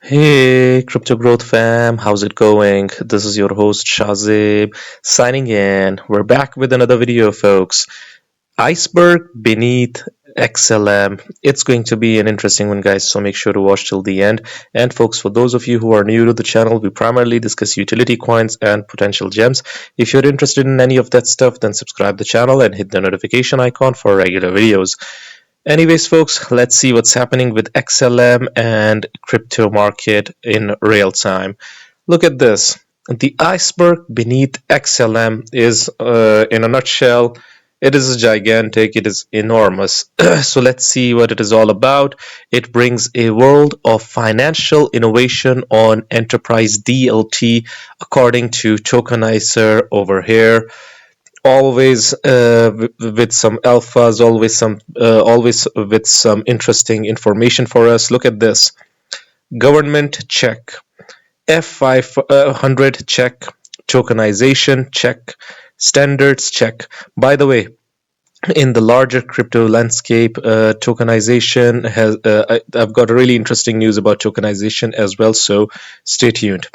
Hey, Crypto Growth fam, how's it going? This is your host Shazib signing in. We're back with another video, folks. Iceberg beneath XLM. It's going to be an interesting one, guys, so make sure to watch till the end. And, folks, for those of you who are new to the channel, we primarily discuss utility coins and potential gems. If you're interested in any of that stuff, then subscribe the channel and hit the notification icon for regular videos. Anyways, folks, let's see what's happening with XLM and crypto market in real time. Look at this. The iceberg beneath XLM is, in a nutshell, it is gigantic, it is enormous. So let's see what it is all about. It brings a world of financial innovation on enterprise DLT, according to Tokenizer over here. Always with some alphas, always with some interesting information for us. Look at this. Government check, F500 check, tokenization check, standards check. By the way, in the larger crypto landscape, tokenization has I've got really interesting news about tokenization as well, so stay tuned.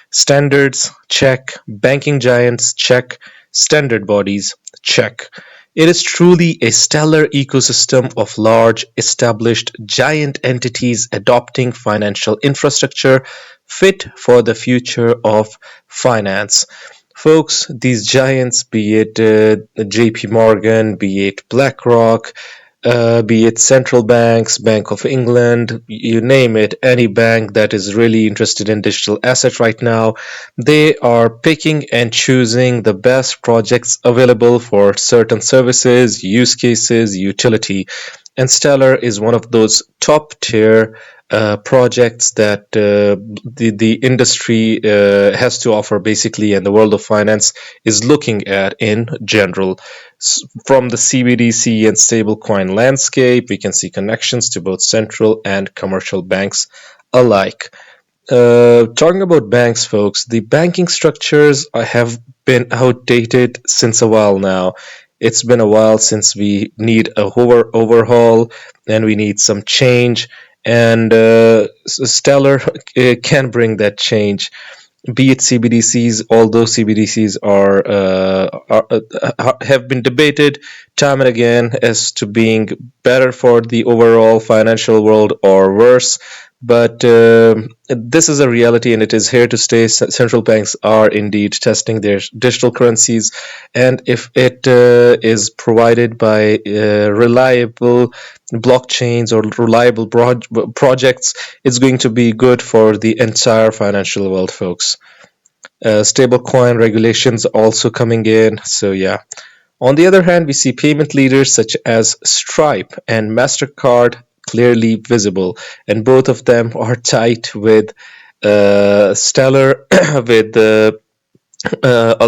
Standards check, banking giants check, standard bodies check. It is truly a stellar ecosystem of large, established, giant entities adopting financial infrastructure fit for the future of finance. Folks, these giants, be it JP Morgan, be it BlackRock, be it central banks, Bank of England, you name it, any bank that is really interested in digital assets right now, they are picking and choosing the best projects available for certain services, use cases, utility. And Stellar is one of those top tier projects that the industry has to offer basically, and the world of finance is looking at in general. From the CBDC and stablecoin landscape, we can see connections to both central and commercial banks alike. Talking about banks, folks, the banking structures have been outdated since a while now. It's been a while since we need a overhaul and we need some change. And Stellar can bring that change, be it CBDCs, although CBDCs have been debated time and again as to being better for the overall financial world or worse. But this is a reality and it is here to stay. Central banks are indeed testing their digital currencies, and if it is provided by reliable blockchains or reliable projects, it's going to be good for the entire financial world, folks. Stablecoin regulations also coming in, so yeah. On the other hand, we see payment leaders such as Stripe and MasterCard clearly visible, and both of them are tied with Stellar with a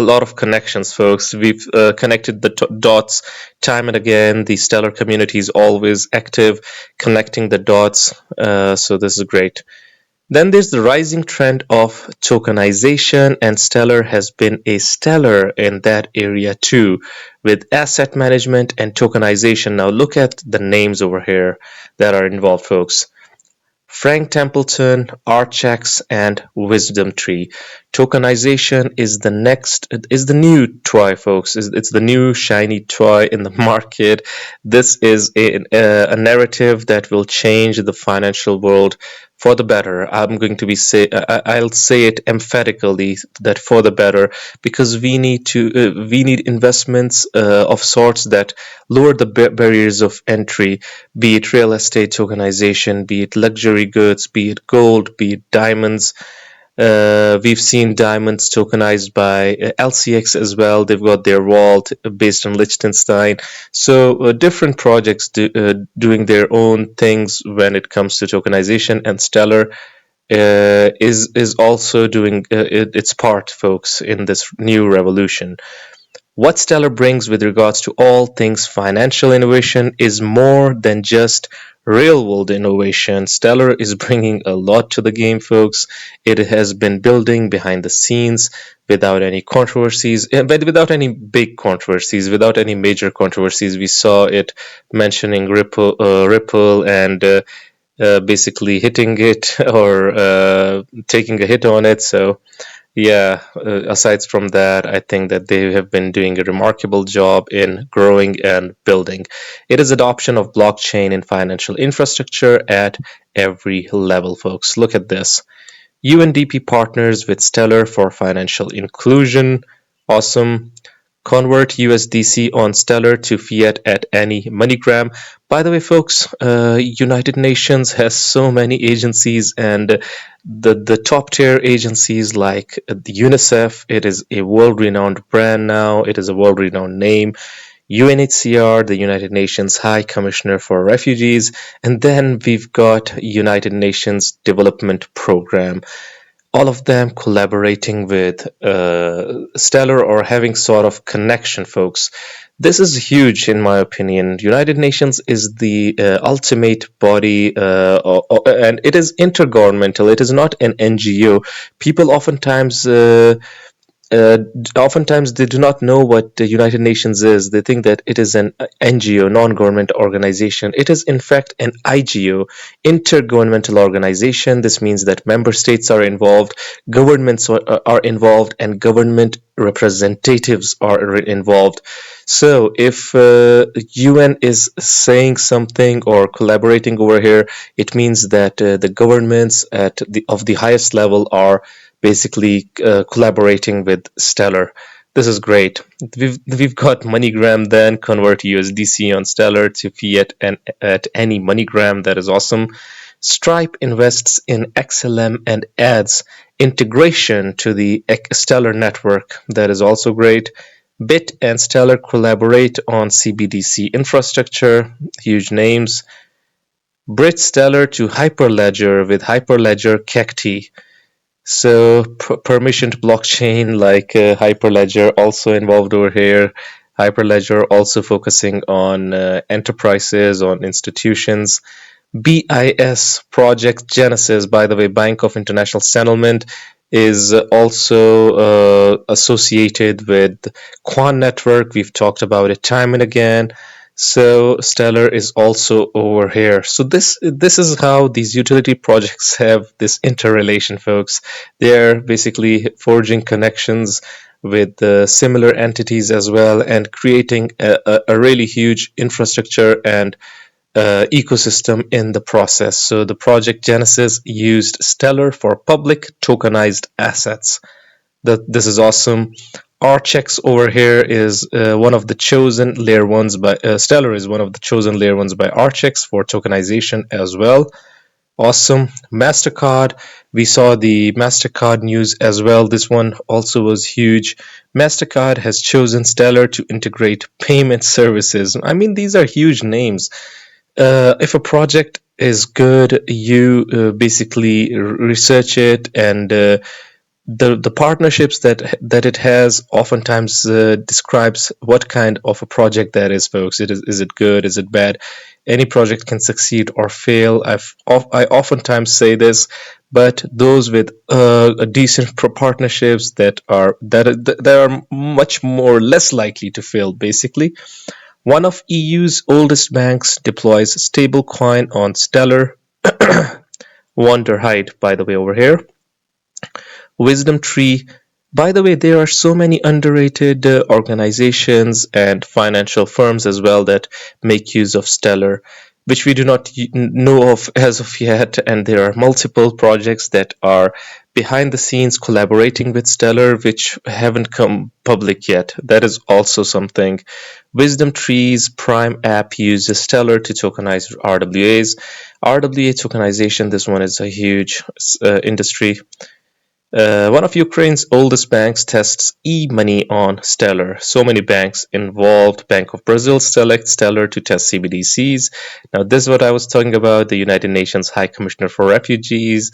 lot of connections, folks. We've connected the dots time and again. The Stellar community is always active, connecting the dots. So this is great. Then there's the rising trend of tokenization, and Stellar has been a stellar in that area too, with asset management and tokenization. Now look at the names over here that are involved, folks. Frank Templeton, Archax, and Wisdom Tree. Tokenization is the new toy, folks. It's the new shiny toy in the market. This is a narrative that will change the financial world for the better. I'll say it emphatically that for the better, because we need investments of sorts that lower the barriers of entry, be it real estate tokenization, be it luxury goods, be it gold, be it diamonds. We've seen diamonds tokenized by LCX as well. They've got their vault based on Liechtenstein. So different projects doing their own things when it comes to tokenization, and Stellar is also doing its part, folks, in this new revolution. What Stellar brings with regards to all things financial innovation is more than just real world innovation. Stellar is bringing a lot to the game, folks. It has been building behind the scenes without any controversies, but without any big controversies, without any major controversies. We saw it mentioning Ripple and basically hitting it or taking a hit on it. So yeah, aside from that, I think that they have been doing a remarkable job in growing and building. It is adoption of blockchain in financial infrastructure at every level, folks. Look at this. UNDP partners with Stellar for financial inclusion. Awesome. Convert USDC on Stellar to fiat at any MoneyGram. By the way, folks, United Nations has so many agencies, and the top tier agencies like the UNICEF. It is a world renowned brand now. It is a world renowned name. UNHCR, the United Nations High Commissioner for Refugees, and then we've got United Nations Development Program, all of them collaborating with Stellar or having sort of connection, folks. This is huge, in my opinion. United Nations is the ultimate body, and it is intergovernmental. It is not an NGO. People uh, oftentimes they do not know what the United Nations is. They think that it is an NGO, non-government organization. It is in fact an IGO, intergovernmental organization. This means that member states are involved, governments are involved, and government representatives are involved. So if UN is saying something or collaborating over here, it means that the governments at the of the highest level are basically collaborating with Stellar. This is great. We've got MoneyGram, then convert USDC on Stellar to fiat and at any MoneyGram. That is awesome. Stripe invests in XLM and adds integration to the Stellar network. That is also great. Bit and Stellar collaborate on CBDC infrastructure. Huge names. Bridge Stellar to Hyperledger with Hyperledger Cacti. So permissioned blockchain like Hyperledger also involved over here. Hyperledger also focusing on enterprises, on institutions. BIS Project Genesis, by the way, Bank of International Settlement, is also associated with Quan Network. We've talked about it time and again. So Stellar is also over here. So this is how these utility projects have this interrelation, folks. They're basically forging connections with similar entities as well, and creating a really huge infrastructure and ecosystem in the process. So the project Genesis used Stellar for public tokenized assets. This is awesome. Archex over here is one of the chosen layer ones by Stellar is one of the chosen layer ones by Archex for tokenization as well. Awesome. MasterCard, we saw the MasterCard news as well. This one also was huge. MasterCard has chosen Stellar to integrate payment services. I mean, these are huge names. If a project is good, you basically research it, and the partnerships that it has oftentimes describes what kind of a project that is, folks. Is it good? Is it bad? Any project can succeed or fail. I oftentimes say this, but those with a decent partnerships that are much more less likely to fail, basically. One of EU's oldest banks deploys stablecoin on Stellar. Wonderhide, by the way, over here. Wisdom Tree. By the way, there are so many underrated organizations and financial firms as well that make use of Stellar, which we do not know of as of yet. And there are multiple projects that are behind the scenes collaborating with Stellar, which haven't come public yet. That is also something. Wisdom Tree's Prime app uses Stellar to tokenize RWAs. RWA tokenization, this one is a huge industry. One of Ukraine's oldest banks tests e-money on Stellar. So many banks involved. Bank of Brazil selects Stellar to test CBDCs. Now, this is what I was talking about. The United Nations High Commissioner for Refugees,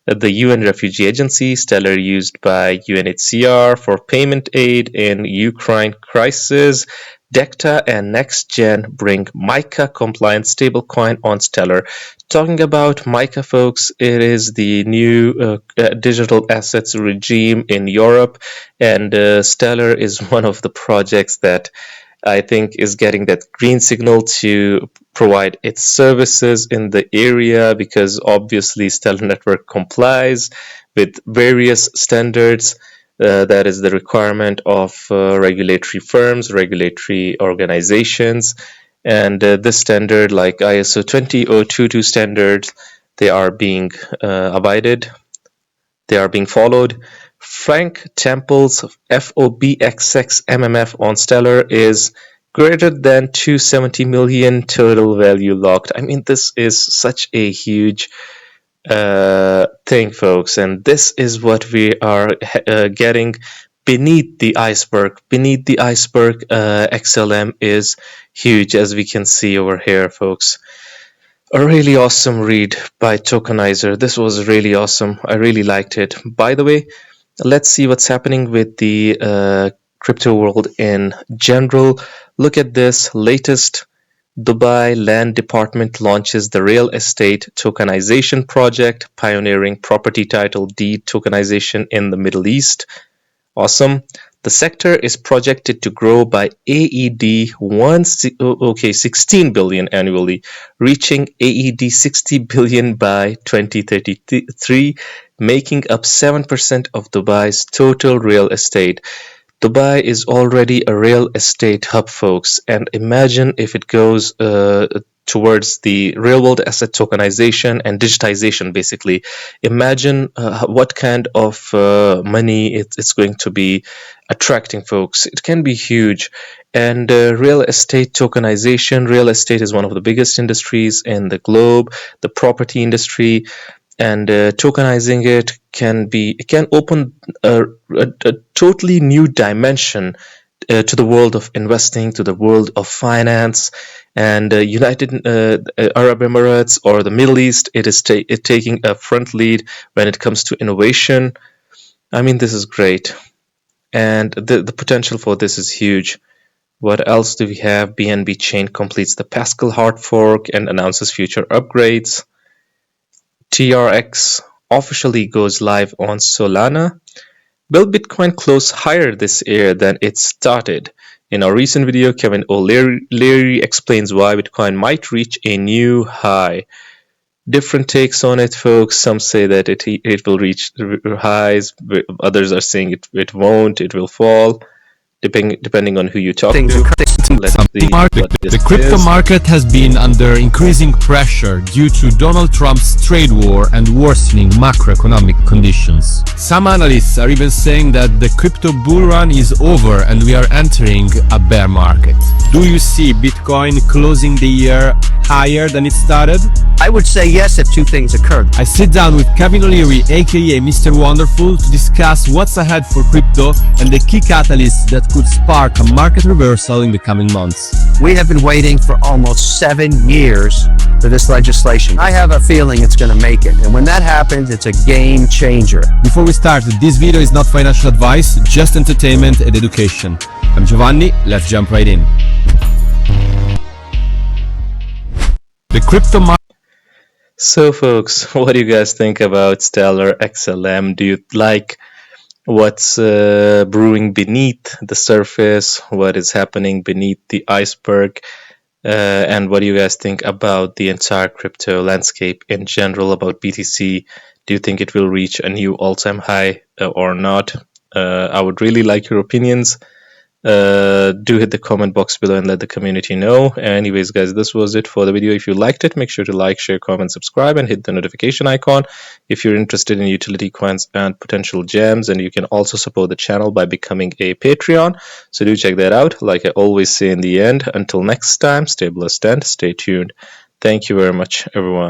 the UN Refugee Agency, Stellar used by UNHCR for payment aid in Ukraine crisis. Decta and NextGen bring MiCA compliant stablecoin on Stellar. Talking about MiCA, folks, it is the new digital assets regime in Europe, and Stellar is one of the projects that I think, is getting that green signal to provide its services in the area, because obviously Stellar Network complies with various standards. That is the requirement of regulatory firms, regulatory organizations, and this standard, like ISO 20022 standards, they are being abided, they are being followed. Frank Temple's FOBXX on Stellar is greater than 270 million total value locked. I mean, this is such a huge thing, folks, and this is what we are getting beneath the iceberg. Beneath the iceberg, XLM is huge, as we can see over here, folks. A really awesome read by Tokenizer. This was really awesome. I really liked it. By the way, let's see what's happening with the crypto world in general. Look at this latest. Dubai Land Department launches the real estate tokenization project, pioneering property title deed tokenization in the Middle East. Awesome. The sector is projected to grow by AED 16 billion annually, reaching AED 60 billion by 2033, making up 7% of Dubai's total real estate. Dubai is already a real estate hub, folks, and imagine if it goes towards the real world asset tokenization and digitization, basically. Imagine what kind of money it's going to be attracting, folks. It can be huge. And real estate tokenization, real estate is one of the biggest industries in the globe, the property industry, and tokenizing it can open a totally new dimension to the world of investing, to the world of finance. And United Arab Emirates or the Middle East, it is taking a front lead when it comes to innovation. I mean, this is great, and the potential for this is huge. What else do we have? BNB Chain completes the Pascal hard fork and announces future upgrades. TRX officially goes live on Solana. Will Bitcoin close higher this year than it started? In our recent video, Kevin O'Leary explains why Bitcoin might reach a new high. Different takes on it, folks. Some say that it will reach highs. Others are saying it won't. It will fall. Depending on who you talk to. The crypto market has been under increasing pressure due to Donald Trump's trade war and worsening macroeconomic conditions. Some analysts are even saying that the crypto bull run is over and we are entering a bear market. Do you see Bitcoin closing the year higher than it started? I would say yes if two things occurred. I sit down with Kevin O'Leary, aka Mr. Wonderful, to discuss what's ahead for crypto and the key catalysts that could spark a market reversal in the coming months. We have been waiting for almost 7 years for this legislation. I have a feeling it's going to make it, and when that happens, it's a game changer. Before we start, this video is not financial advice, just entertainment and education. I'm Giovanni, let's jump right in. The crypto market. So, folks, what do you guys think about Stellar XLM? Do you like what's brewing beneath the surface? What is happening beneath the iceberg? And what do you guys think about the entire crypto landscape in general, about BTC? Do you think it will reach a new all-time high or not? I would really like your opinions. Do hit the comment box below and let the community know. Anyways, guys, this was it for the video. If you liked it, make sure to like, share, comment, subscribe, and hit the notification icon if you're interested in utility coins and potential gems. And you can also support the channel by becoming a Patreon, so do check that out. Like I always say in the end, until next time, stay blessed and stay tuned. Thank you very much, everyone.